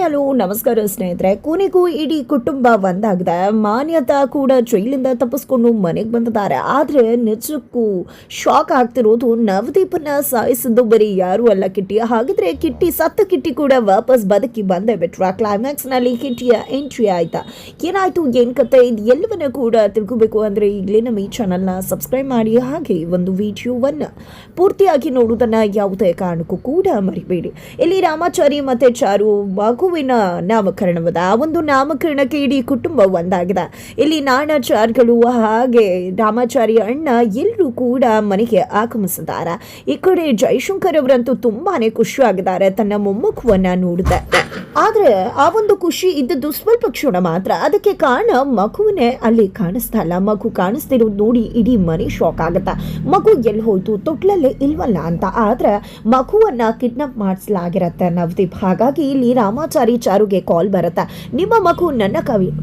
Hello ನಮಸ್ಕಾರ ಸ್ನೇಹಿತರೆ. ಕೊನೆಗೂ ಇಡೀ ಕುಟುಂಬ ಒಂದಾಗಿದೆ. ಮಾನ್ಯತಾ ಕೂಡ ಜೈಲಿಂದ ತಪ್ಪಿಸ್ಕೊಂಡು ಮನೆಗೆ ಬಂದಿದ್ದಾರೆ. ಆದರೆ ನಿಜಕ್ಕೂ ಶಾಕ್ ಆಗ್ತಿರೋದು, ನವದೀಪನ ಸಾಯಿಸಿದ್ದು ಬರೀ ಯಾರು ಅಲ್ಲ, ಕಿಟ್ಟಿ. ಹಾಗಿದ್ರೆ ಕಿಟ್ಟಿ ಸತ್ತ ಕಿಟ್ಟಿ ಕೂಡ ವಾಪಸ್ ಬದುಕಿ ಬಂದೇ ಬಿಟ್ರ. ಕ್ಲೈಮ್ಯಾಕ್ಸ್ನಲ್ಲಿ ಕಿಟ್ಟಿಯ ಎಂಟ್ರಿ ಆಯ್ತಾ, ಏನಾಯ್ತು, ಏನ್ ಕತೆ, ಇದು ಎಲ್ಲವನ್ನ ಕೂಡ ತಿಳ್ಕೋಬೇಕು ಅಂದ್ರೆ ಈಗಲೇ ನಮ್ಮ ಈ ಚಾನಲ್ನ ಸಬ್ಸ್ಕ್ರೈಬ್ ಮಾಡಿ. ಹಾಗೆ ಒಂದು ವಿಡಿಯೋವನ್ನ ಪೂರ್ತಿಯಾಗಿ ನೋಡುವುದನ್ನ ಯಾವುದೇ ಕಾರಣಕ್ಕೂ ಕೂಡ ಮರಿಬೇಡಿ. ಇಲ್ಲಿ ರಾಮಾಚಾರಿ ಮತ್ತೆ ಚಾರು ಮಗುವಿನ ನಾಮಕರಣವಾದ ಆ ಒಂದು ನಾಮಕರಣಕ್ಕೆ ಇಡೀ ಕುಟುಂಬ ಒಂದಾಗಿದೆ. ಇಲ್ಲಿ ನಾಣಾಚಾರ್ಗಳು ಹಾಗೆ ರಾಮಾಚಾರಿ ಅಣ್ಣ ಎಲ್ಲರೂ ಕೂಡ ಮನೆಗೆ ಆಗಮಿಸಿದ್ದಾರೆ. ಈ ಕಡೆ ಜೈಶಂಕರ್ ಅವರಂತೂ ತುಂಬಾನೇ ಖುಷಿಯಾಗಿದ್ದಾರೆ ತನ್ನ ಮೊಮ್ಮಗುವನ್ನ ನೋಡಿದೆ. ಆದ್ರೆ ಆ ಒಂದು ಖುಷಿ ಇದ್ದದ್ದು ಸ್ವಲ್ಪ ಕ್ಷಣ ಮಾತ್ರ. ಅದಕ್ಕೆ ಕಾರಣ ಮಗುವನ್ನೇ ಅಲ್ಲಿ ಕಾಣಿಸ್ತಾ ಇಲ್ಲ. ಮಗು ಕಾಣಿಸ್ತಿರೋದು ನೋಡಿ ಇಡೀ ಮನೆ ಶಾಕ್ ಆಗತ್ತ. ಮಗು ಎಲ್ಲಿ ಹೋಯ್ತು, ತೊಟ್ಲಲ್ಲೇ ಇಲ್ವಲ್ಲ ಅಂತ. ಆದ್ರೆ ಮಗುವನ್ನ ಕಿಡ್ನಾಪ್ ಮಾಡಿಸಲಾಗಿರತ್ತೆ ನವದೀಪ್. ಹಾಗಾಗಿ ಇಲ್ಲಿ ರಾಮಾಚಾರಿ ಚಾರುಗೆ ಕಾಲ್ ಬರುತ್ತೆ, ನಿಮ್ಮ ಮಗು ನನ್ನ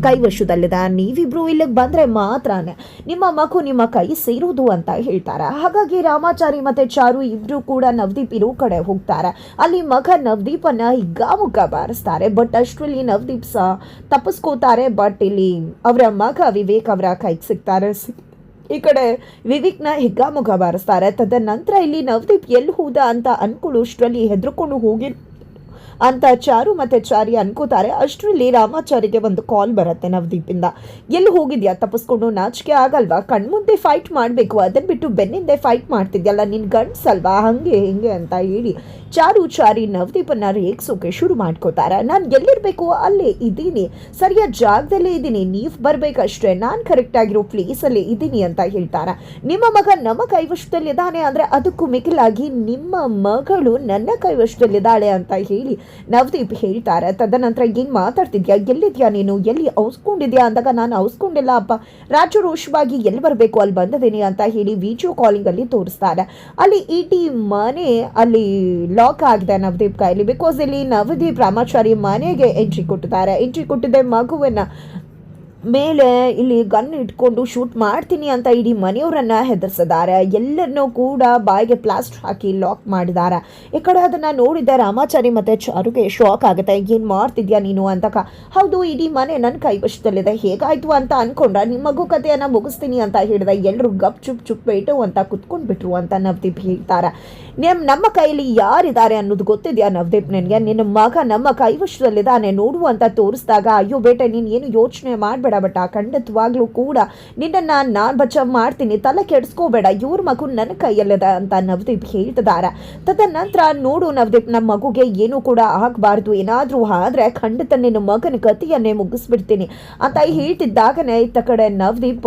ಕೈವಶದಲ್ಲಿದೆ, ನೀವಿಬ್ರು ಇಲ್ಲಿಗೆ ಬಂದ್ರೆ ಮಾತ್ರನೇ ನಿಮ್ಮ ಮಗು ನಿಮ್ಮ ಕೈ ಸೇರೋದು ಅಂತ ಹೇಳ್ತಾರೆ. ಹಾಗಾಗಿ ರಾಮಾಚಾರಿ ಮತ್ತೆ ಚಾರು ಇಬ್ರು ಕೂಡ ನವದೀಪ್ ಇರೋ ಕಡೆ ಹೋಗ್ತಾರೆ. ಅಲ್ಲಿ ಮಗ ನವದೀಪನ್ನ ಹಿಗ್ಗಾಮುಗ್ಗ ಬಾರಿಸ್ತಾರೆ. ಬಟ್ ಅಷ್ಟರಲ್ಲಿ ನವದೀಪ್ ಸಹ ತಪ್ಪಿಸ್ಕೋತಾರೆ. ಬಟ್ ಇಲ್ಲಿ ಅವರ ಮಗ ವಿವೇಕ್ ಅವರ ಕೈಗೆ ಸಿಗ್ತಾರೆ. ಈ ಕಡೆ ವಿವೇಕ್ನ ಹಿಗ್ಗಾಮುಗ್ಗ ಬಾರಿಸ್ತಾರೆ. ತದನಂತರ ಇಲ್ಲಿ ನವದೀಪ್ ಎಲ್ಲಿ ಹೋದ ಅಂತ ಅನ್ಕೊಳ್ಳೋಷ್ಟರಲ್ಲಿ ಹೆದರ್ಕೊಂಡು ಹೋಗಿ ಅಂತ ಚಾರು ಮತ್ತೆ ಚಾರಿ ಅನ್ಕೋತಾರೆ. ಅಷ್ಟರಲ್ಲಿ ರಾಮಾಚಾರಿಗೆ ಒಂದು ಕಾಲ್ ಬರುತ್ತೆ ನವದೀಪಿಂದ. ಎಲ್ಲಿ ಹೋಗಿದ್ಯಾ, ತಪ್ಪಿಸ್ಕೊಂಡು ನಾಚಿಕೆ ಆಗಲ್ವಾ, ಕಣ್ಮುಂದೆ ಫೈಟ್ ಮಾಡಬೇಕು, ಅದನ್ನ ಬಿಟ್ಟು ಬೆನ್ನಿಂದೆ ಫೈಟ್ ಮಾಡ್ತಿದ್ಯಲ್ಲ, ನಿನ್ ಗಂಡ್ಸಲ್ವಾ, ಹಂಗೆ ಹಿಂಗೆ ಅಂತ ಹೇಳಿ ಚಾರಿ ನವದೀಪನ್ನ ರೇಗ್ಸೋಕೆ ಶುರು ಮಾಡ್ಕೋತಾರೆ. ನಾನು ಎಲ್ಲಿರ್ಬೇಕು ಅಲ್ಲೇ ಇದ್ದೀನಿ, ಸರಿಯಾದ ಜಾಗದಲ್ಲೇ ಇದ್ದೀನಿ, ನೀವು ಬರ್ಬೇಕಷ್ಟೇ, ನಾನು ಕರೆಕ್ಟ್ ಆಗಿರೋ ಪ್ಲೇಸಲ್ಲೇ ಇದ್ದೀನಿ ಅಂತ ಹೇಳ್ತಾರೆ. ನಿಮ್ಮ ಮಗ ನಮ್ಮ ಕೈವಶದಲ್ಲಿದ್ದಾನೆ ಅಂದ್ರೆ ಅದಕ್ಕೂ ಮಿಗಿಲಾಗಿ ನಿಮ್ಮ ಮಗಳು ನನ್ನ ಕೈವಶದಲ್ಲಿದ್ದಾಳೆ ಅಂತ ಹೇಳಿ ನವದೀಪ್ ಹೇಳ್ತಾರೆ. ತದನಂತರ ಏನ್ ಮಾತಾಡ್ತಿದ್ಯಾ, ಎಲ್ಲಿದ್ಯಾ ನೀನು, ಎಲ್ಲಿ ಔಸ್ಕೊಂಡಿದ್ಯಾ ಅಂದಾಗ ನಾನು ಔಸ್ಕೊಂಡಿಲ್ಲ ಅಪ್ಪ, ರಾಜರೋಷವಾಗಿ ಎಲ್ಲಿ ಬರಬೇಕು ಅಲ್ಲಿ ಬಂದಿದ್ದೀನಿ ಅಂತ ಹೇಳಿ ವಿಡಿಯೋ ಕಾಲಿಂಗ್ ಅಲ್ಲಿ ತೋರಿಸ್ತಾರೆ. ಅಲ್ಲಿ ಇಡೀ ಮನೆ ಅಲ್ಲಿ ಲಾಕ್ ಆಗಿದೆ ನವದೀಪ್ ಕೈಲಿ. ಬಿಕಾಸ್ ಇಲ್ಲಿ ನವದೀಪ್ ರಾಮಾಚಾರಿ ಮನೆಗೆ ಎಂಟ್ರಿ ಕೊಟ್ಟಿದ್ದೆ ಮಗುವನ್ನ ಮೇಲೆ ಇಲ್ಲಿ ಗನ್ ಇಟ್ಕೊಂಡು ಶೂಟ್ ಮಾಡ್ತೀನಿ ಅಂತ ಇಡೀ ಮನೆಯವರನ್ನ ಹೆದರ್ಸಿದ್ದಾರೆ. ಎಲ್ಲರನ್ನೂ ಕೂಡ ಬಾಯಿಗೆ ಪ್ಲಾಸ್ಟರ್ ಹಾಕಿ ಲಾಕ್ ಮಾಡಿದ್ದಾರೆ. ಈ ಕಡೆ ಅದನ್ನ ನೋಡಿದ್ದೆ ರಾಮಾಚಾರಿ ಮತ್ತೆ ಚಾರುಗೆ ಶಾಕ್ ಆಗುತ್ತೆ. ಏನ್ ಮಾಡ್ತಿದ್ಯಾ ನೀನು ಅಂತ. ಹೌದು, ಇಡೀ ಮನೆ ನನ್ನ ಕೈವಶದಲ್ಲಿದೆ, ಹೇಗಾಯ್ತು ಅಂತ ಅನ್ಕೊಂಡ್ರ, ನಿಮ್ಮ ಮಗು ಕಥೆಯನ್ನ ಮುಗಿಸ್ತೀನಿ ಅಂತ ಹೇಳಿದೆ. ಎಲ್ಲರೂ ಗಪ್ ಚುಪ್ ಬೇಟು ಅಂತ ಕುತ್ಕೊಂಡ್ಬಿಟ್ರು ಅಂತ ನವದೀಪ್ ಹೇಳ್ತಾರೆ. ನಮ್ಮ ಕೈಯಲ್ಲಿ ಯಾರಿದ್ದಾರೆ ಅನ್ನೋದು ಗೊತ್ತಿದ್ಯಾ ನವದೀಪ್ ನಿನ್ಗೆ, ನಿನ್ನ ಮಗ ನಮ್ಮ ಕೈವಶದಲ್ಲಿದ್ದಾನೆ ನೋಡು ಅಂತ ತೋರಿಸಿದಾಗ, ಅಯ್ಯೋ ಬೇಟೆ ನೀನು ಏನು ಯೋಚನೆ ಮಾಡಬೇಡ ಬಟ್ ಖಂಡಿತವಾಗ್ಲೂ ಕೂಡ ನಿನ್ನನ್ನು ನಾನು ಬಚಾವ್ ಮಾಡ್ತೀನಿ, ತಲೆ ಕೆಡಿಸ್ಕೋಬೇಡ, ಇವ್ರ ಮಗು ನನ್ನ ಕೈಯಲ್ಲಿದೆ ಅಂತ ನವದೀಪ್ ಹೇಳ್ತಿದ್ದಾರೆ. ತದನಂತರ ನೋಡು ನವದೀಪ್, ನಮ್ಮ ಮಗುಗೆ ಏನೂ ಕೂಡ ಆಗಬಾರ್ದು, ಏನಾದರೂ ಆದ್ರೆ ಖಂಡಿತ ನಿನ್ನ ಮಗನ ಕಥೆಯನ್ನೇ ಮುಗಿಸ್ಬಿಡ್ತೀನಿ ಅಂತ ಹೇಳ್ತಿದ್ದಾಗನೇ ಇತ್ತ ಕಡೆ ನವದೀಪ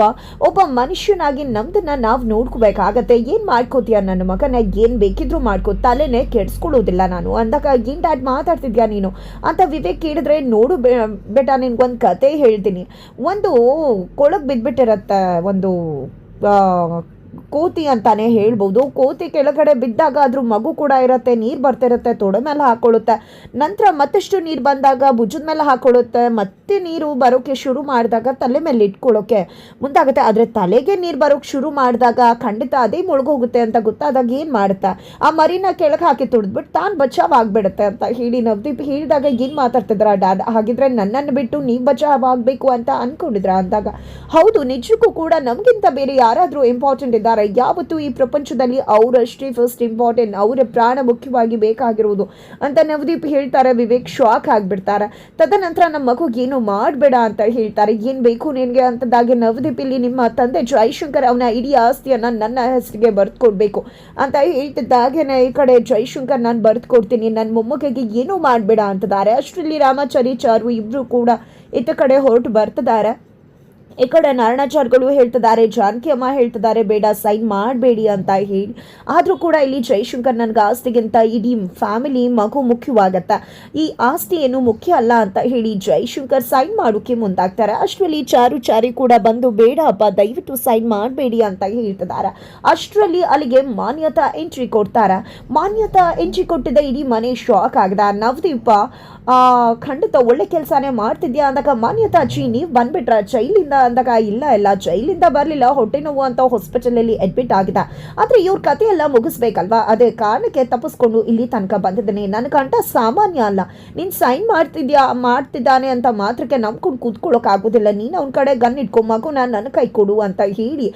ಒಬ್ಬ ಮನುಷ್ಯನಾಗಿ ನಮ್ದನ್ನ ನಾವು ನೋಡ್ಕೋಬೇಕಾಗತ್ತೆ. ಏನ್ ಮಾಡ್ಕೋತೀಯ ನನ್ನ ಮಗನ, ಏನ್ ಬೇಕಿದ್ರು ಮಾಡ್ಕೋ, ತಲೆನೇ ಕೆಡಿಸ್ಕೊಳ್ಳೋದಿಲ್ಲ ನಾನು ಅಂದಾಗ, ಏನ್ ಡ್ಯಾಡ್ ಮಾತಾಡ್ತಿದ್ಯಾ ನೀನು ಅಂತ ವಿವೇಕ್ ಕೇಳಿದ್ರೆ, ನೋಡು ಬೇಟ ನಿನ್ಗೊಂದು ಕತೆ ಹೇಳ್ತೀನಿ. ಒಂದು ಕೊಳಕ್ ಬಿದ್ಬಿಟ್ಟಿರತ್ತೆ ಒಂದು ಕೋತಿ ಅಂತಾನೆ ಹೇಳ್ಬೋದು. ಕೋತಿ ಕೆಳಗಡೆ ಬಿದ್ದಾಗ ಅದ್ರ ಮಗು ಕೂಡ ಇರುತ್ತೆ, ನೀರು ಬರ್ತಿರುತ್ತೆ, ತೊಡೆ ಮೇಲೆ ಹಾಕೊಳ್ಳುತ್ತೆ, ನಂತರ ಮತ್ತಷ್ಟು ನೀರು ಬಂದಾಗ ಭುಜದ ಮೇಲೆ ಹಾಕೊಳ್ಳುತ್ತೆ, ಮತ್ತೆ ನೀರು ಬರೋಕ್ಕೆ ಶುರು ಮಾಡಿದಾಗ ತಲೆ ಮೇಲೆ ಇಟ್ಕೊಳ್ಳೋಕೆ ಮುಂದಾಗುತ್ತೆ. ಆದರೆ ತಲೆಗೆ ನೀರು ಬರೋಕ್ಕೆ ಶುರು ಮಾಡಿದಾಗ ಖಂಡಿತ ಅದೇ ಮುಳುಗೋಗುತ್ತೆ ಅಂತ ಗೊತ್ತಾದಾಗ ಏನು ಮಾಡುತ್ತೆ, ಆ ಮರಿನ ಕೆಳಗೆ ಹಾಕಿ ತುಳಿದ್ಬಿಟ್ಟು ತಾನು ಬಚಾವ್ ಆಗ್ಬಿಡುತ್ತೆ ಅಂತ ಹೇಳಿ ನವದೀಪ್ ಹೇಳಿದಾಗ, ಏನು ಮಾತಾಡ್ತಿದ್ರ ಡ್ಯಾಡ್, ಹಾಗಿದ್ರೆ ನನ್ನನ್ನು ಬಿಟ್ಟು ನೀವು ಬಚಾವ್ ಆಗಬೇಕು ಅಂತ ಅನ್ಕೊಂಡಿದ್ರ ಅಂದಾಗ, ಹೌದು ನಿಜಕ್ಕೂ ಕೂಡ ನಮಗಿಂತ ಬೇರೆ ಯಾರಾದರೂ ಇಂಪಾರ್ಟೆಂಟ್ ಇದ್ದಾರೆ, ಯಾವತ್ತೂ ಈ ಪ್ರಪಂಚದಲ್ಲಿ ಅವರಷ್ಟೇ ಫಸ್ಟ್ ಇಂಪಾರ್ಟೆಂಟ್, ಅವರ ಪ್ರಾಣ ಮುಖ್ಯವಾಗಿ ಬೇಕಾಗಿರುವುದು ಅಂತ ನವದೀಪ್ ಹೇಳ್ತಾರೆ. ವಿವೇಕ್ ಶಾಕ್ ಆಗ್ಬಿಡ್ತಾರೆ. ತದನಂತರ ನಮ್ಮ ಮಗುಗೆ ಏನು ಮಾಡಬೇಡ ಅಂತ ಹೇಳ್ತಾರೆ. ಏನ್ ಬೇಕು ನಿನ್ಗೆ ಅಂತದಾಗೆ ನವದೀಪ್, ಇಲ್ಲಿ ನಿಮ್ಮ ತಂದೆ ಜೈಶಂಕರ್ ಅವನ ಇಡೀ ಆಸ್ತಿಯನ್ನ ನನ್ನ ಹೆಸರಿಗೆ ಬರ್ದ್ಕೊಡ್ಬೇಕು ಅಂತ ಹೇಳ್ತಿದ್ದಾಗೇನೆ ಈ ಕಡೆ ಜೈಶಂಕರ್ ನಾನು ಬರ್ದ್ಕೊಡ್ತೀನಿ, ನನ್ನ ಮೊಮ್ಮಗಿಗೆ ಏನೂ ಮಾಡಬೇಡ ಅಂತದಾರೆ. ಅಷ್ಟರಲ್ಲಿ ರಾಮಾಚಾರಿ ಚಾರು ಇಬ್ರು ಕೂಡ ಇತ್ತ ಕಡೆ ಹೊರಟು ಬರ್ತಿದ್ದಾರೆ. ಈ ಕಡೆ ನಾರಾಯಣಾಚಾರ್ಯಗಳು ಹೇಳ್ತಿದ್ದಾರೆ, ಜಾನಕಿ ಅಮ್ಮ ಹೇಳ್ತಿದ್ದಾರೆ ಬೇಡ ಸೈನ್ ಮಾಡಬೇಡಿ ಅಂತ ಹೇಳಿ. ಆದರೂ ಕೂಡ ಇಲ್ಲಿ ಜೈಶಂಕರ್ ನನಗೆ ಆಸ್ತಿಗಿಂತ ಇಡೀ ಫ್ಯಾಮಿಲಿ ಮಗು ಮುಖ್ಯವಾಗತ್ತೆ, ಈ ಆಸ್ತಿ ಏನು ಮುಖ್ಯ ಅಲ್ಲ ಅಂತ ಹೇಳಿ ಜೈಶಂಕರ್ ಸೈನ್ ಮಾಡೋಕೆ ಮುಂದಾಗ್ತಾರೆ. ಅಷ್ಟರಲ್ಲಿ ಚಾರಿ ಕೂಡ ಬಂದು ಬೇಡ ಅಪ್ಪ ದಯವಿಟ್ಟು ಸೈನ್ ಮಾಡಬೇಡಿ ಅಂತ ಹೇಳ್ತಿದ್ದಾರೆ. ಅಷ್ಟರಲ್ಲಿ ಅಲ್ಲಿಗೆ ಮಾನ್ಯತಾ ಎಂಟ್ರಿ ಕೊಡ್ತಾರೆ. ಮಾನ್ಯತಾ ಎಂಟ್ರಿ ಕೊಟ್ಟಿದ್ದ ಇಡೀ ಮನೆ ಶಾಕ್ ಆಗದ. ನವದೀಪ ಖಂಡಿತ ಒಳ್ಳೆ ಕೆಲಸನೇ ಮಾಡ್ತಿದ್ಯಾ ಅಂದಾಗ, ಮಾನ್ಯತಾ ಅಜ್ಜಿ ನೀವು ಬಂದ್ಬಿಟ್ರ ಜೈಲಿಂದ ಅಂದಾಗ, ಇಲ್ಲ ಜೈಲಿಂದ ಬರಲಿಲ್ಲ, ಹೊಟ್ಟೆ ನೋವು ಅಂತ ಹಾಸ್ಪಿಟಲಲ್ಲಿ ಅಡ್ಮಿಟ್ ಆಗಿದೆ. ಆದರೆ ಇವ್ರ ಕಥೆ ಎಲ್ಲ ಮುಗಿಸ್ಬೇಕಲ್ವಾ, ಅದೇ ಕಾರಣಕ್ಕೆ ತಪ್ಪಿಸ್ಕೊಂಡು ಇಲ್ಲಿ ತನಕ ಬಂದಿದ್ದೀನಿ. ನನ್ನ ಕಂಠ ಸಾಮಾನ್ಯ ಅಲ್ಲ. ನೀನು ಸೈನ್ ಮಾಡ್ತಿದ್ದಾನೆ ಅಂತ ಮಾತ್ರಕ್ಕೆ ನಂಬ್ಕೊಂಡು ಕೂತ್ಕೊಳ್ಳೋಕ್ಕಾಗೋದಿಲ್ಲ. ನೀನು ಅವ್ನ ಕಡೆ ಗನ್ ಇಟ್ಕೊ, ಮಗುನ ನನ್ನ ಕೈ ಕೊಡು ಅಂತ ಹೇಳಿ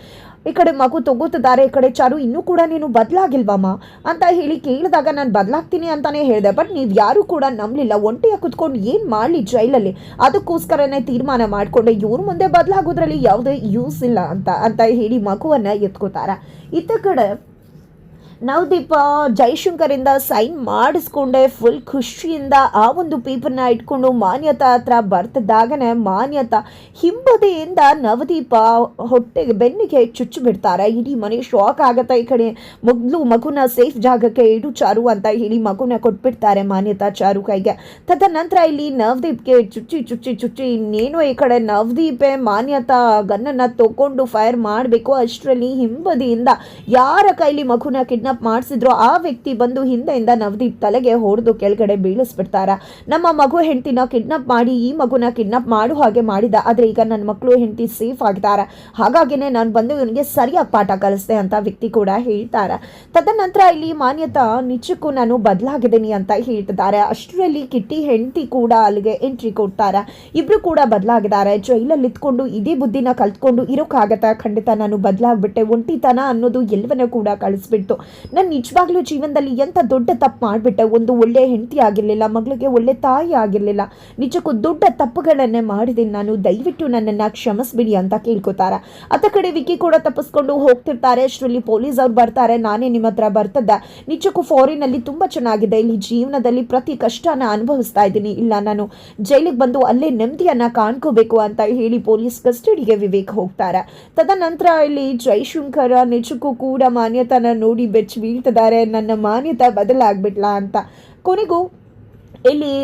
ಈ ಕಡೆ ಮಗು ತಗೋತಿದ್ದಾರೆ. ಈ ಕಡೆ ಚಾರು ಇನ್ನೂ ಕೂಡ ನೀನು ಬದಲಾಗಿಲ್ವಮ್ಮ ಅಂತ ಹೇಳಿ ಕೇಳಿದಾಗ, ನಾನು ಬದಲಾಗ್ತೀನಿ ಅಂತಾನೆ ಹೇಳಿದೆ. ಬಟ್ ನೀವು ಯಾರು ಕೂಡ ನಂಬಲಿಲ್ಲ. ಒಂಟಿಯಾಗಿ ಕುತ್ಕೊಂಡು ಏನು ಮಾಡಲಿ ಜೈಲಲ್ಲಿ, ಅದಕ್ಕೋಸ್ಕರನೇ ತೀರ್ಮಾನ ಮಾಡಿಕೊಂಡೆ ಇವ್ರ ಮುಂದೆ ಬದಲಾಗೋದ್ರಲ್ಲಿ ಯಾವುದೇ ಯೂಸ್ ಇಲ್ಲ ಅಂತ ಹೇಳಿ ಮಗುವನ್ನು ಎತ್ಕೋತಾರೆ. ಇತ್ತ ಕಡೆ ನವದೀಪ ಜೈಶಂಕರಿಂದ ಸೈನ್ ಮಾಡಿಸ್ಕೊಂಡೆ ಫುಲ್ ಖುಷಿಯಿಂದ ಆ ಒಂದು ಪೇಪರ್ನ ಇಟ್ಕೊಂಡು ಮಾನ್ಯತಾ ಹತ್ರ ಬರ್ತಿದ್ದಾಗನೇ ಮಾನ್ಯತಾ ಹಿಂಬದಿಯಿಂದ ನವದೀಪ ಹೊಟ್ಟೆಗೆ ಬೆನ್ನಿಗೆ ಚುಚ್ಚು ಬಿಡ್ತಾರೆ. ಇಡೀ ಮನೆ ಶಾಕ್ ಆಗತ್ತೆ. ಈ ಕಡೆ ಮಗುನ ಸೇಫ್ ಜಾಗಕ್ಕೆ ಇಡು ಚಾರು ಅಂತ ಹೇಳಿ ಮಗುನ ಕೊಟ್ಬಿಡ್ತಾರೆ ಮಾನ್ಯತಾ ಚಾರು ಕೈಗೆ. ತದನಂತರ ಇಲ್ಲಿ ನವದೀಪ್ಗೆ ಚುಚ್ಚಿ ಇನ್ನೇನು ಈ ಕಡೆ ನವದೀಪೆ ಮಾನ್ಯತಾ ಗನ್ನನ್ನು ತಗೊಂಡು ಫೈರ್ ಮಾಡಬೇಕು. ಅಷ್ಟರಲ್ಲಿ ಹಿಂಬದಿಯಿಂದ ಯಾರ ಕೈಲಿ ಮಗುನ ಕಿಡ್ನಾಪ್ ಮಾಡಿಸಿದ್ರು ಆ ವ್ಯಕ್ತಿ ಬಂದು ಹಿಂದೆಯಿಂದ ನವದೀಪ್ ತಲೆಗೆ ಹೊಡೆದು ಕೆಳಗಡೆ ಬೀಳಿಸ್ಬಿಡ್ತಾರ. ನಮ್ಮ ಮಗು ಹೆಂಡತಿನ ಕಿಡ್ನಾಪ್ ಮಾಡಿ ಈ ಮಗುನ ಕಿಡ್ನಾಪ್ ಮಾಡು ಹಾಗೆ ಮಾಡಿದ, ಆದರೆ ಈಗ ನನ್ನ ಮಕ್ಕಳು ಹೆಂಡತಿ ಸೇಫ್ ಆಗಿದ್ದಾರೆ, ಹಾಗಾಗಿನೇ ನಾನು ಬಂದು ಇವನಿಗೆ ಸರಿಯಾಗಿ ಪಾಠ ಕಲಿಸ್ದೆ ಅಂತ ವ್ಯಕ್ತಿ ಕೂಡ ಹೇಳ್ತಾರೆ. ತದನಂತರ ಇಲ್ಲಿ ಮಾನ್ಯತಾ ನಿಜಕ್ಕೂ ನಾನು ಬದಲಾಗಿದ್ದೀನಿ ಅಂತ ಹೇಳ್ತಿದ್ದಾರೆ. ಅಷ್ಟರಲ್ಲಿ ಕಿಟ್ಟಿ ಹೆಂಡತಿ ಕೂಡ ಅಲ್ಲಿಗೆ ಎಂಟ್ರಿ ಕೊಡ್ತಾರೆ. ಇಬ್ರು ಕೂಡ ಬದಲಾಗಿದ್ದಾರೆ. ಜೈಲಲ್ಲಿ ಇತ್ಕೊಂಡು ಇದೇ ಬುದ್ಧಿನ ಕಲ್ತ್ಕೊಂಡು ಇರೋಕ್ಕಾಗತ್ತ? ಖಂಡಿತ ನಾನು ಬದಲಾಗ್ಬಿಟ್ಟೆ. ಒಂಟಿತನ ಅನ್ನೋದು ಎಲ್ಲವನ್ನೂ ಕೂಡ ಕಳಿಸ್ಬಿಟ್ಟು ನಾನು ನಿಜವಾಗ್ಲೂ ಜೀವನದಲ್ಲಿ ಎಂಥ ದೊಡ್ಡ ತಪ್ಪು ಮಾಡಿಬಿಟ್ಟೆ. ಒಂದು ಒಳ್ಳೆ ಹೆಂಡತಿ ಆಗಿರಲಿಲ್ಲ, ಮಗಳಿಗೆ ಒಳ್ಳೆ ತಾಯಿ ಆಗಿರಲಿಲ್ಲ, ನಿಜಕ್ಕೂ ದೊಡ್ಡ ತಪ್ಪುಗಳನ್ನೇ ಮಾಡಿದ್ದೀನಿ ನಾನು, ದಯವಿಟ್ಟು ನನ್ನನ್ನು ಕ್ಷಮಿಸ್ಬಿಡಿ ಅಂತ ಕೇಳ್ಕೊತಾರೆ. ಅತ್ತ ಕಡೆ ವಿಕಿ ಕೂಡ ತಪ್ಪಿಸ್ಕೊಂಡು ಹೋಗ್ತಿರ್ತಾರೆ. ಅಷ್ಟರಲ್ಲಿ ಪೊಲೀಸ್ ಅವ್ರು ಬರ್ತಾರೆ. ನಾನೇ ನಿಮ್ಮ ಹತ್ರ ಬರ್ತದ್ದೆ, ನಿಜಕ್ಕೂ ಫಾರಿನಲ್ಲಿ ತುಂಬ ಚೆನ್ನಾಗಿದೆ, ಇಲ್ಲಿ ಜೀವನದಲ್ಲಿ ಪ್ರತಿ ಕಷ್ಟನ ಅನುಭವಿಸ್ತಾ ಇದ್ದೀನಿ, ಇಲ್ಲ ನಾನು ಜೈಲಿಗೆ ಬಂದು ಅಲ್ಲೇ ನೆಮ್ಮದಿಯನ್ನು ಕಾಣ್ಕೋಬೇಕು ಅಂತ ಹೇಳಿ ಪೊಲೀಸ್ ಕಸ್ಟಡಿಗೆ ವಿವೇಕ್ ಹೋಗ್ತಾರೆ. ತದನಂತರ ಇಲ್ಲಿ ಜೈಶಂಕರ ನಿಜಕ್ಕೂ ಕೂಡ ಮಾನ್ಯತಾನ ನೋಡಿ ಬೆಚ್ಚಿ ಬೀಳ್ತಿದ್ದಾರೆ. ನನ್ನ ಮಾನ್ಯತಾ ಬದಲಾಗ್ಬಿಟ್ಲಾ ಅಂತ. ಕೊನೆಗೂ ಇಲ್ಲಿ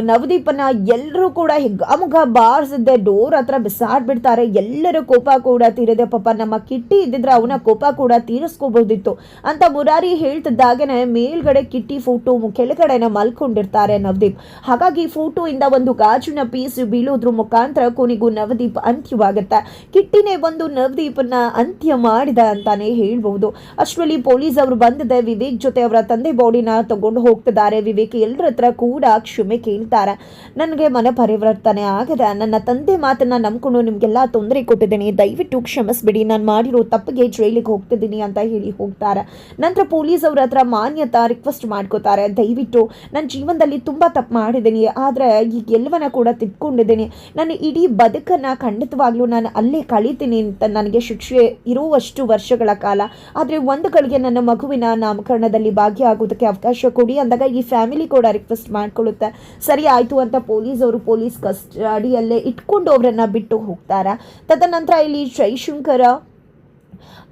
ನವದೀಪನ ಎಲ್ಲರೂ ಕೂಡ ಹಿಗ್ಗಾಮುಗ ಬಾರಿಸಿದ್ದೆ ಡೋರ್ ಹತ್ರ ಬಿಸಾಡ್ಬಿಡ್ತಾರೆ. ಎಲ್ಲರ ಕೋಪ ಕೂಡ ತೀರಿದೆ. ಪಾಪ ನಮ್ಮ ಕಿಟ್ಟಿ ಇದ್ದಿದ್ರೆ ಅವನ ಕೋಪ ಕೂಡ ತೀರಿಸ್ಕೋಬಹುದಿತ್ತು ಅಂತ ಮುರಾರಿ ಹೇಳ್ತಿದ್ದಾಗನೇ ಮೇಲ್ಗಡೆ ಕಿಟ್ಟಿ ಫೋಟೋ ಕೆಳಗಡೆನ ಮಲ್ಕೊಂಡಿರ್ತಾರೆ ನವದೀಪ್. ಹಾಗಾಗಿ ಫೋಟೋಯಿಂದ ಒಂದು ಗಾಜಿನ ಪೀಸ್ ಬೀಳೋದ್ರ ಮುಖಾಂತರ ಕೊನೆಗೂ ನವದೀಪ್ ಅಂತ್ಯವಾಗುತ್ತೆ. ಕಿಟ್ಟಿನೇ ಬಂದು ನವದೀಪನ ಅಂತ್ಯ ಮಾಡಿದ ಅಂತಾನೆ ಹೇಳ್ಬಹುದು. ಅಷ್ಟರಲ್ಲಿ ಪೊಲೀಸ್ ಅವರು ಬಂದಿದೆ. ವಿವೇಕ್ ಜೊತೆ ಅವರ ತಂದೆ ಬಾಡಿನ ತಗೊಂಡು ಹೋಗ್ತಿದ್ದಾರೆ. ವಿವೇಕ್ ಎಲ್ಲರ ಹತ್ರ ಕೂಡ ಕ್ಷಮೆ ಕೇಳ್ತಾರೆ. ನನಗೆ ಮನ ಪರಿವರ್ತನೆ ಆಗದೆ, ನನ್ನ ತಂದೆ ಮಾತನ್ನ ನಂಬ್ಕೊಂಡು ನಿಮ್ಗೆಲ್ಲ ತೊಂದರೆ ಕೊಟ್ಟಿದ್ದೀನಿ, ದಯವಿಟ್ಟು ಕ್ಷಮಿಸ್ಬಿಡಿ, ನಾನು ಮಾಡಿರೋ ತಪ್ಪಿಗೆ ಜೈಲಿಗೆ ಹೋಗ್ತಿದ್ದೀನಿ ಅಂತ ಹೇಳಿ ಹೋಗ್ತಾರೆ. ನಂತರ ಪೊಲೀಸ್ ಅವ್ರ ಹತ್ರ ಮಾನ್ಯತಾ ರಿಕ್ವೆಸ್ಟ್ ಮಾಡ್ಕೋತಾರೆ, ದಯವಿಟ್ಟು ನನ್ನ ಜೀವನದಲ್ಲಿ ತುಂಬಾ ತಪ್ಪು ಮಾಡಿದ್ದೀನಿ, ಆದರೆ ಈಗ ಎಲ್ಲವನ್ನ ಕೂಡ ತಿಳ್ಕೊಂಡಿದ್ದೀನಿ, ನನ್ನ ಇಡೀ ಬದುಕನ್ನ ಖಂಡಿತವಾಗ್ಲೂ ನಾನು ಅಲ್ಲೇ ಕಳೀತೀನಿ ಅಂತ ನನಗೆ ಶಿಕ್ಷೆ ಇರುವಷ್ಟು ವರ್ಷಗಳ ಕಾಲ, ಆದರೆ ಒಂದು ಗಳಿಗೆ ನನ್ನ ಮಗುವಿನ ನಾಮಕರಣದಲ್ಲಿ ಭಾಗಿಯಾಗೋದಕ್ಕೆ ಅವಕಾಶ ಕೊಡಿ ಅಂದಾಗ ಈ ಫ್ಯಾಮಿಲಿ ಕೂಡ ರಿಕ್ವೆಸ್ಟ್ ಮಾಡ್ಕೊಳ್ಳುತ್ತೆ. ಸರಿ ಆಯಿತು ಅಂತ ಪೊಲೀಸ್ ಕಸ್ಟಡಿಯಲ್ಲೇ ಇಟ್ಕೊಂಡು ಅವರನ್ನ ಬಿಟ್ಟು ಹೋಗ್ತಾರೆ. ತದನಂತರ ಇಲ್ಲಿ ಜೈಶಂಕರ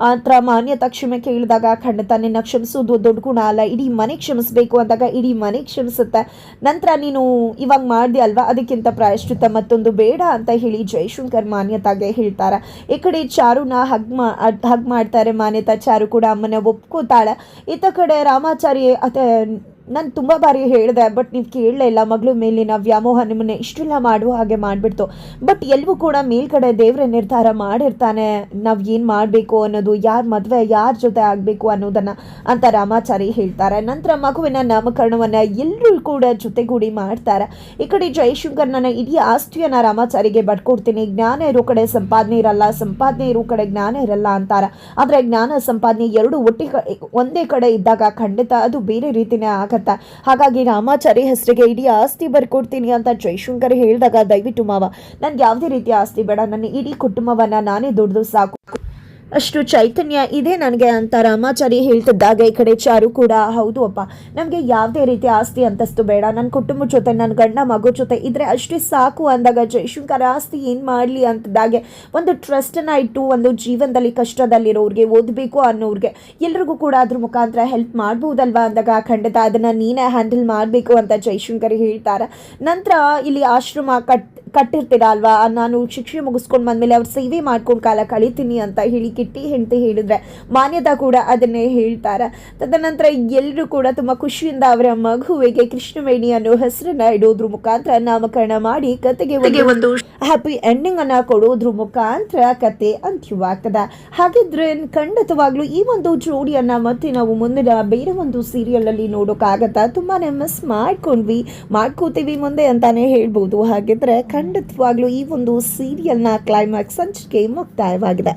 ಹತ್ರ ಮಾನ್ಯತಾ ಕ್ಷಮೆ ಕೇಳಿದಾಗ, ಖಂಡಿತ ನಿನ್ನ ಕ್ಷಮಿಸೋದು ದೊಡ್ಡ ಗುಣ ಅಲ್ಲ, ಇಡೀ ಮನೆ ಕ್ಷಮಿಸಬೇಕು ಅಂದಾಗ ಇಡೀ ಮನೆ ಕ್ಷಮಿಸುತ್ತೆ. ನಂತರ ನೀನು ಇವಾಗ ಮಾಡಿದೆ ಅಲ್ವಾ, ಅದಕ್ಕಿಂತ ಪ್ರಾಯಶ್ಚಿತ್ತ ಮತ್ತೊಂದು ಬೇಡ ಅಂತ ಹೇಳಿ ಜೈಶಂಕರ್ ಮಾನ್ಯತಾಗೆ ಹೇಳ್ತಾರೆ. ಈ ಕಡೆ ಚಾರುನ ಹಗ್ ಮಾಡ್ತಾರೆ ಮಾನ್ಯತಾ. ಚಾರು ಕೂಡ ಅಮ್ಮನ ಒಪ್ಕೋತಾಳೆ. ಇತ್ತ ಕಡೆ ರಾಮಾಚಾರಿ ನಾನು ತುಂಬ ಬಾರಿ ಹೇಳಿದೆ, ಬಟ್ ನೀವು ಕೇಳಲೇ ಇಲ್ಲ. ಮಗಳ ಮೇಲಿನ ವ್ಯಾಮೋಹ ನಿಮ್ಮನ್ನೇ ಇಷ್ಟೆಲ್ಲ ಮಾಡುವ ಹಾಗೆ ಮಾಡಿಬಿಡ್ತು. ಬಟ್ ಎಲ್ಲವೂ ಕೂಡ ಮೇಲ್ಗಡೆ ದೇವರೇ ನಿರ್ಧಾರ ಮಾಡಿರ್ತಾನೆ, ನಾವು ಏನು ಮಾಡಬೇಕು ಅನ್ನೋದು, ಯಾರ ಮದುವೆ ಯಾರ ಜೊತೆ ಆಗಬೇಕು ಅನ್ನೋದನ್ನು ಅಂತ ರಾಮಾಚಾರಿ ಹೇಳ್ತಾರೆ. ನಂತರ ಮಗುವಿನ ನಾಮಕರಣವನ್ನು ಎಲ್ಲರೂ ಕೂಡ ಜೊತೆಗೂಡಿ ಮಾಡ್ತಾರೆ. ಈ ಕಡೆ ಜೈಶಂಕರ್ನ ಇಡೀ ಆಸ್ತಿಯನ್ನು ರಾಮಾಚಾರಿಗೆ ಬರ್ಕೊಡ್ತೀನಿ, ಜ್ಞಾನ ಇರೋ ಕಡೆ ಸಂಪಾದನೆ ಇರಲ್ಲ, ಸಂಪಾದನೆ ಇರೋ ಕಡೆ ಜ್ಞಾನ ಇರಲ್ಲ ಅಂತಾರೆ. ಆದರೆ ಜ್ಞಾನ ಸಂಪಾದನೆ ಎರಡು ಒಂದೇ ಕಡೆ ಇದ್ದಾಗ ಖಂಡಿತ ಅದು ಬೇರೆ ರೀತಿನೇ ಹಾಗಾಗಿ ರಾಮಾಚಾರಿ ಹೆಸರಿಗೆ ಇಡೀ ಆಸ್ತಿ ಬರ್ಕೊಡ್ತೀನಿ ಅಂತ ಜೈಶಂಕರ್ ಹೇಳಿದಾಗ, ದಯವಿಟ್ಟು ಮಾವ ನನ್ಗೆ ಯಾವುದೇ ರೀತಿಯ ಆಸ್ತಿ ಬೇಡ, ನನ್ನ ಇಡೀ ಕುಟುಂಬವನ್ನ ನಾನೇ ದುಡ್ದು ಸಾಕು, ಅಷ್ಟು ಚೈತನ್ಯ ಇದೆ ನನಗೆ ಅಂತ ರಾಮಾಚಾರಿ ಹೇಳ್ತಿದ್ದಾಗ, ಈ ಕಡೆ ಚಾರು ಕೂಡ ಹೌದು ಅಪ್ಪ, ನಮಗೆ ಯಾವುದೇ ರೀತಿಯ ಆಸ್ತಿ ಅಂತಸ್ತು ಬೇಡ, ನನ್ನ ಕುಟುಂಬದ ಜೊತೆ ನನ್ನ ಗಂಡ ಮಗು ಜೊತೆ ಇದ್ರೆ ಅಷ್ಟೇ ಸಾಕು ಅಂದಾಗ, ಜೈಶಂಕರ್ ಆಸ್ತಿ ಏನು ಮಾಡಲಿ ಅಂತಿದ್ದಾಗೆ ಒಂದು ಟ್ರಸ್ಟನ್ನು ಇಟ್ಟು ಒಂದು ಜೀವನದಲ್ಲಿ ಕಷ್ಟದಲ್ಲಿರೋರಿಗೆ, ಓದಬೇಕು ಅನ್ನೋರಿಗೆ ಎಲ್ರಿಗೂ ಕೂಡ ಅದ್ರ ಮುಖಾಂತರ ಹೆಲ್ಪ್ ಮಾಡ್ಬೋದಲ್ವಾ ಅಂದಾಗ, ಖಂಡಿತ ಅದನ್ನು ನೀನೇ ಹ್ಯಾಂಡಲ್ ಮಾಡಬೇಕು ಅಂತ ಜೈಶಂಕರ್ ಹೇಳ್ತಾರೆ. ನಂತರ ಇಲ್ಲಿ ಆಶ್ರಮ ಕಟ್ಟಿರ್ತೀರ ಅಲ್ವಾ, ನಾನು ಶಿಕ್ಷೆ ಮುಗಿಸ್ಕೊಂಡು ಬಂದಮೇಲೆ ಅವ್ರ ಸೇವೆ ಮಾಡ್ಕೊಂಡು ಕಾಲ ಕಳಿತೀನಿ ಅಂತ ಹೇಳಿ ಕಿಟ್ಟಿ ಹೆಂಡತಿ ಹೇಳಿದ್ರೆ ಮಾನ್ಯತಾ ಕೂಡ ಅದನ್ನೇ ಹೇಳ್ತಾರೆ. ತದನಂತರ ಎಲ್ಲರೂ ಕೂಡ ತುಂಬ ಖುಷಿಯಿಂದ ಅವರ ಮಗುವಿಗೆ ಕೃಷ್ಣವೇಣಿ ಅನ್ನೋ ಹೆಸರನ್ನ ಇಡೋದ್ರ ಮುಖಾಂತರ ನಾಮಕರಣ ಮಾಡಿ ಕತೆಗೆ ಒಂದು ಹ್ಯಾಪಿ ಎಂಡಿಂಗ್ ಅನ್ನ ಕೊಡೋದ್ರ ಮುಖಾಂತರ ಕತೆ ಅಂತ್ಯವಾಗ್ತದೆ. ಹಾಗಿದ್ರೆ ಖಂಡಿತವಾಗ್ಲೂ ಈ ಒಂದು ಜೋಡಿಯನ್ನ ಮತ್ತೆ ನಾವು ಮುಂದಿನ ಬೇರೆ ಒಂದು ಸೀರಿಯಲ್ ಅಲ್ಲಿ ನೋಡೋಕ್ಕಾಗತ್ತಾ? ತುಂಬಾನೇ ಮಿಸ್ ಮಾಡ್ಕೋತೀವಿ ಮುಂದೆ ಅಂತಾನೆ ಹೇಳ್ಬೋದು. ಹಾಗಿದ್ರೆ ಖಂಡಿತವಾಗ್ಲೂ ಈ ಒಂದು ಸೀರಿಯಲ್ನ ಕ್ಲೈಮ್ಯಾಕ್ಸ್ ಸಂಚಿಕೆ ಮುಕ್ತಾಯವಾಗಿದೆ.